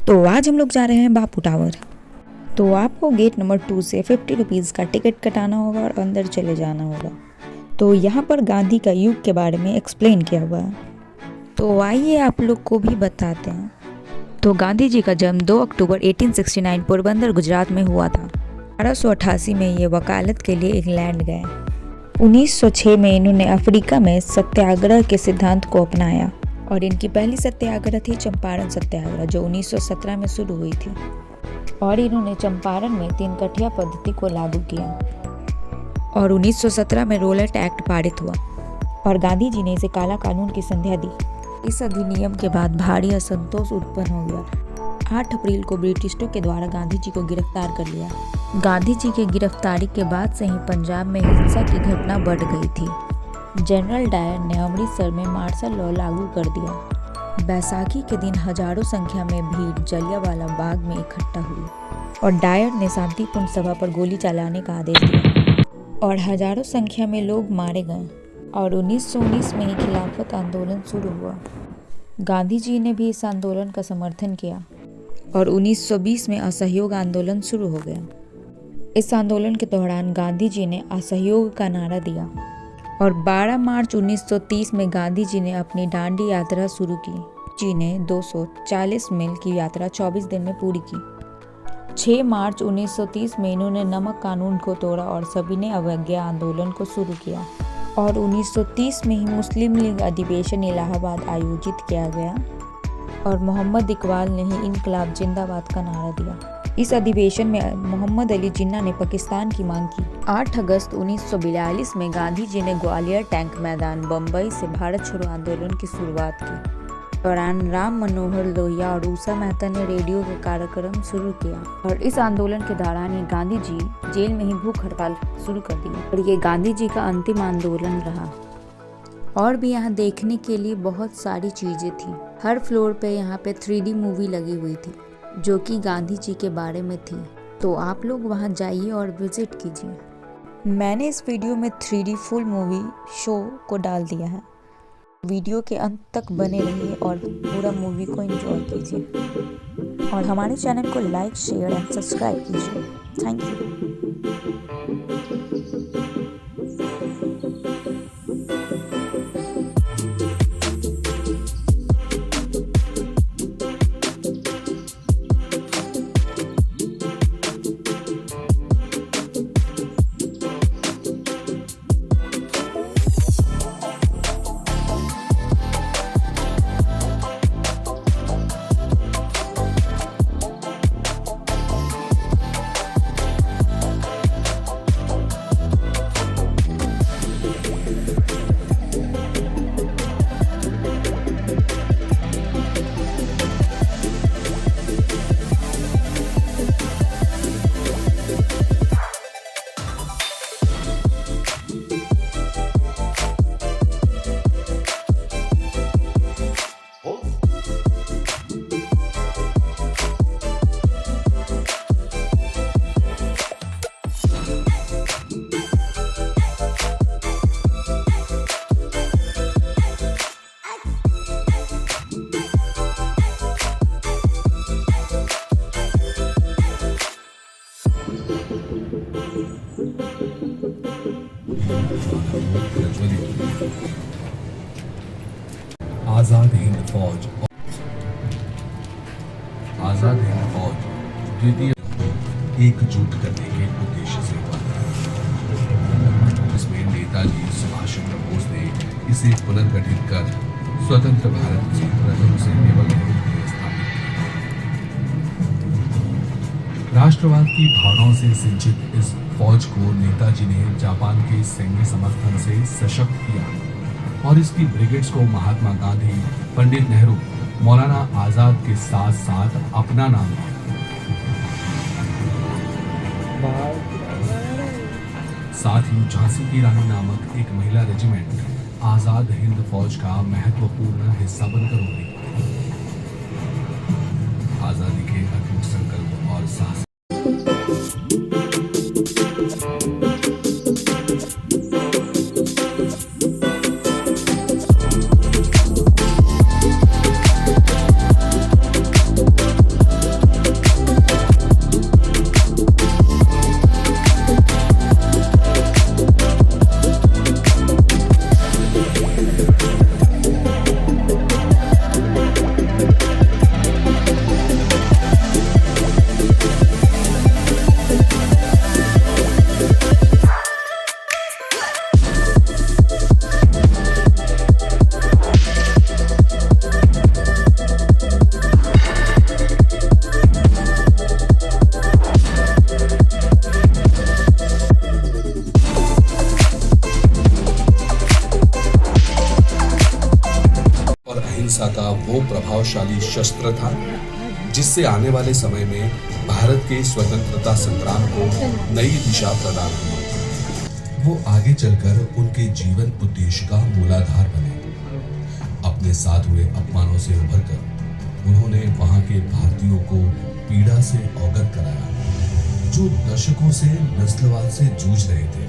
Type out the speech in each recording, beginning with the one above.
तो आज हम लोग जा रहे हैं बापू टावर। तो आपको गेट नंबर 2 से 50 रुपीज़ का टिकट कटाना होगा और अंदर चले जाना होगा। तो यहाँ पर गांधी का युग के बारे में एक्सप्लेन किया हुआ है, तो आइए आप लोग को भी बताते हैं। तो गांधी जी का जन्म 2 अक्टूबर 1869 पोरबंदर गुजरात में हुआ था। 1888 में ये वकालत के लिए इंग्लैंड गए। 1906 में इन्होंने अफ्रीका में सत्याग्रह के सिद्धांत को अपनाया और इनकी पहली सत्याग्रह थी चंपारण सत्याग्रह, जो 1917 में शुरू हुई थी। और इन्होंने चंपारण में 3 कठिया पद्धति को लागू किया और 1917 में रोलेट एक्ट पारित हुआ और गांधी जी ने इसे काला कानून की संज्ञा दी। इस अधिनियम के बाद भारी असंतोष उत्पन्न हो गया। 8 अप्रैल को ब्रिटिशों के द्वारा गांधी जी को गिरफ्तार कर लिया। गांधी जी की गिरफ्तारी के बाद से ही पंजाब में हिंसा की घटना बढ़ गई थी। जनरल डायर ने अमृतसर में मार्शल लॉ लागू कर दिया। बैसाखी के दिन हजारों संख्या में भीड़ जलियांवाला बाग में इकट्ठा हुई और डायर ने शांतिपूर्ण सभा पर गोली चलाने का आदेश दिया और हजारों संख्या में लोग मारे गए और 1919 में ही खिलाफत आंदोलन शुरू हुआ। गांधी जी ने भी इस आंदोलन का समर्थन किया और 1920 में असहयोग आंदोलन शुरू हो गया। इस आंदोलन के दौरान गांधी जी ने असहयोग का नारा दिया और 12 मार्च 1930 में गांधी जी ने अपनी दांडी यात्रा शुरू की। जी ने 240 मील की यात्रा 24 दिन में पूरी की। 6 मार्च 1930 में इन्होंने नमक कानून को तोड़ा और सविनय अवज्ञा आंदोलन को शुरू किया और 1930 में ही मुस्लिम लीग अधिवेशन इलाहाबाद आयोजित किया गया और मोहम्मद इकबाल ने ही इनकलाब जिंदाबाद का नारा दिया। इस अधिवेशन में मोहम्मद अली जिन्ना ने पाकिस्तान की मांग की। 8 अगस्त 1942 में गांधी जी ने ग्वालियर टैंक मैदान बम्बई से भारत छोड़ो आंदोलन की शुरुआत की। दौरान राम मनोहर लोहिया और उषा मेहता ने रेडियो का कार्यक्रम शुरू किया और इस आंदोलन के दौरान ही गांधी जी जेल में ही भूख हड़ताल शुरू कर दी और ये गांधी जी का अंतिम आंदोलन रहा। और भी यहाँ देखने के लिए बहुत सारी चीजें थी। हर फ्लोर पे यहाँ पे 3D मूवी लगी हुई थी जो कि गांधी जी के बारे में थी। तो आप लोग वहाँ जाइए और विजिट कीजिए। मैंने इस वीडियो में 3D फुल मूवी शो को डाल दिया है। वीडियो के अंत तक बने रहिए और पूरा मूवी को एंजॉय कीजिए और हमारे चैनल को लाइक, शेयर एंड सब्सक्राइब कीजिए। Thank you. आजाद हिंद फौज द्वितीय एकजुट करने के उद्देश्य से हुआ, जिसमें नेताजी सुभाष चंद्र बोस ने इसे पुनर्गठित कर स्वतंत्र भारत में प्रथम सैन्य बल स्थापित किया। राष्ट्रवाद की भावनाओं से सिंचित इस फौज को नेताजी ने जापान के सैन्य समर्थन से सशक्त किया और इसकी ब्रिगेड्स को महात्मा गांधी, पंडित नेहरू, मौलाना आजाद के साथ साथ अपना नाम दिया। साथ ही झांसी की रानी नामक एक महिला रेजिमेंट आजाद हिंद फौज का महत्वपूर्ण हिस्सा बनकर उभरी। आजादी के अटूट संकल्प और साहस शस्त्र था जिससे आने वाले समय में भारत के स्वतंत्रता संग्राम को नई दिशा प्रदान हुई। वो आगे चलकर उनके जीवन उद्देश्य का मूलाधार बने। अपने साथ हुए अपमानों से उभरकर उन्होंने वहां के भारतीयों को पीड़ा से अवगत कराया जो दशकों से नस्लवाद से जूझ रहे थे।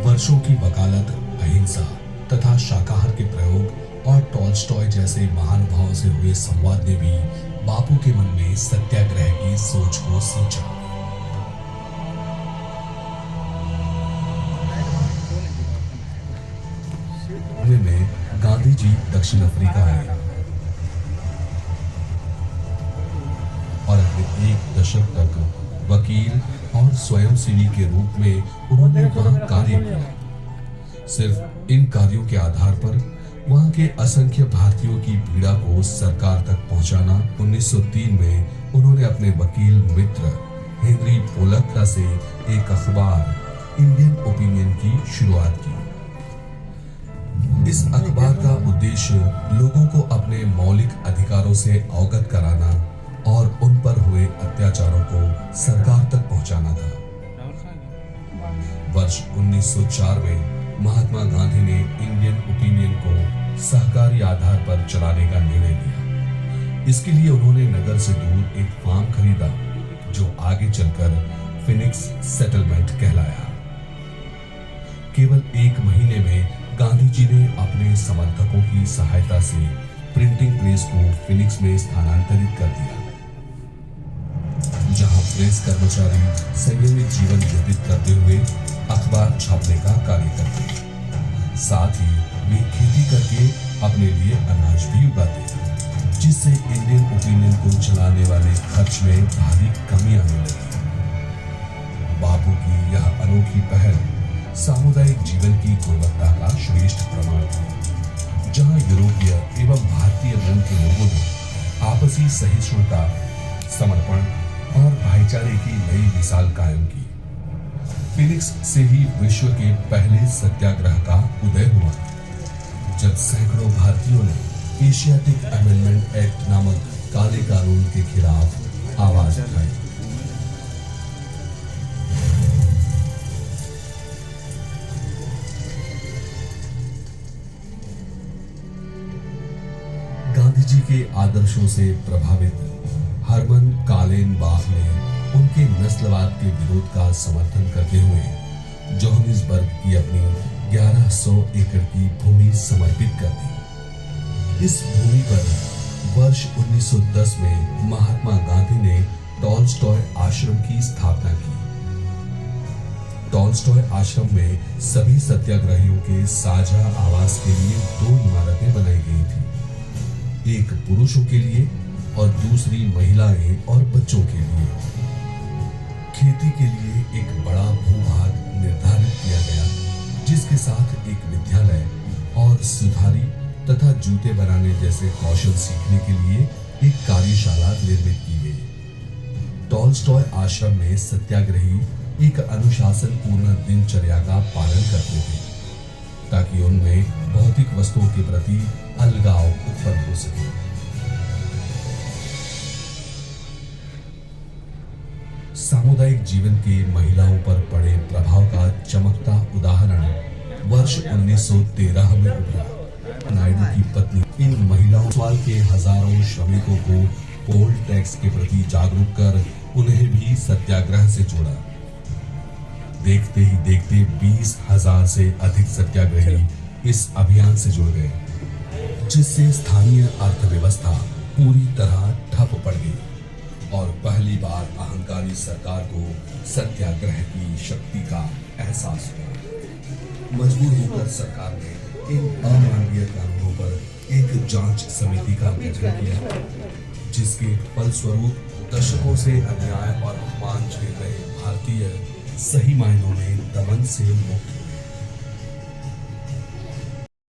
वर्षों की वकालत, अहिंसा तथा शाकाहार के प्रयोग और टॉल्स्टॉय जैसे महानुभावों से हुए संवाद ने भी बापू के मन में सत्याग्रह की सोच को सींचा। में गांधी जी दक्षिण अफ्रीका आए और अपने एक दशक तक वकील और स्वयंसेवी के रूप में उन्होंने वहां कार्य किया। सिर्फ इन कार्यों के आधार पर वहां के असंख्य भारतीयों की पीड़ा को सरकार तक पहुंचाना 1903 में उन्होंने अपने वकील मित्र हेनरी पोलक से एक अखबार इंडियन ओपिनियन की शुरुआत की। इस अखबार का उद्देश्य लोगों को अपने मौलिक अधिकारों से अवगत कराना और उन पर हुए अत्याचारों को सरकार तक पहुंचाना था। वर्ष 1904 में महात्मा गांधी ने इंडियन ओपिनियन को सहकारी आधार पर चलाने का निर्णय लिया। इसके लिए उन्होंने नगर से दूर एक फार्म खरीदा जो आगे चलकर फिनिक्स सेटलमेंट कहलाया। केवल एक महीने में गांधी जी ने अपने समर्थकों की सहायता से प्रिंटिंग प्रेस को फिनिक्स में स्थानांतरित कर दिया, जहां प्रेस कर्मचारी संयमित जीवन व्यतीत करते हुए अखबार छापने का कार्य करते। साथ ही वे खेती करके अपने लिए अनाज भी उगाते, जिससे इंडियन ओपिनियन को चलाने वाले खर्च में भारी कमी आने लगी। बापू की यह अनोखी पहल सामुदायिक जीवन की गुणवत्ता का श्रेष्ठ प्रमाण है, जहां यूरोपीय एवं भारतीय मूल के लोगों ने आपसी सहिष्णुता, समर्पण और भाईचारे की नई मिसाल कायम की। फिनिक्स से ही विश्व के पहले सत्याग्रह का उदय हुआ, जब सैकड़ों भारतीयों ने एशियाटिक अमेंडमेंट एक्ट नामक काले कानून के खिलाफ आवाज उठाई। गांधी जी के आदर्शों से प्रभावित हरमन कालेनबाख ने उनके नस्लवाद के विरोध का समर्थन करते हुए जोहानिसबर्ग की अपनी 1100 एकड़ की भूमि समर्पित कर दी। इस भूमि पर वर्ष 1910 में महात्मा गांधी ने टॉल्स्टॉय आश्रम की स्थापना की। टॉल्स्टॉय आश्रम में सभी सत्याग्रहियों के साझा आवास के लिए 2 इमारतें बनाई गई थी, एक पुरुषों के लिए और दूसरी महिलाएं और बच्चों के लिए। खेती के लिए एक बड़ा भूभाग निर्धारित किया गया, जिसके साथ एक विद्यालय और सुधारी तथा जूते बनाने जैसे कौशल सीखने के लिए एक कार्यशाला निर्मित की गई। टॉल्स्टॉय आश्रम में सत्याग्रही एक अनुशासनपूर्ण दिनचर्या का पालन करते थे, ताकि उनमें भौतिक वस्तुओं के प्रति अलगाव उत्पन्न हो सके। सामुदायिक जीवन के महिलाओं पर पड़े प्रभाव का चमकता उदाहरण वर्ष 1913 में उभरा। नायडू की पत्नी इन महिलाओं साल के हजारों श्रमिकों को पोल टैक्स के प्रति जागरूक कर उन्हें भी सत्याग्रह से जोड़ा। देखते ही देखते 20,000 से अधिक सत्याग्रही इस अभियान से जुड़ गए, जिससे स्थानीय अर्थव्यवस्था पूरी तरह ठप पड़ गई और पहली बार अहंकारी सरकार को सत्याग्रह की शक्ति का एहसास हुआ। मजबूर होकर सरकार ने इन अमानवीय कानूनों पर एक जांच समिति का गठन किया, जिसके फलस्वरूप दशकों से अन्याय और अपमान झेल रहे भारतीय सही मायनों में दमन से मुक्त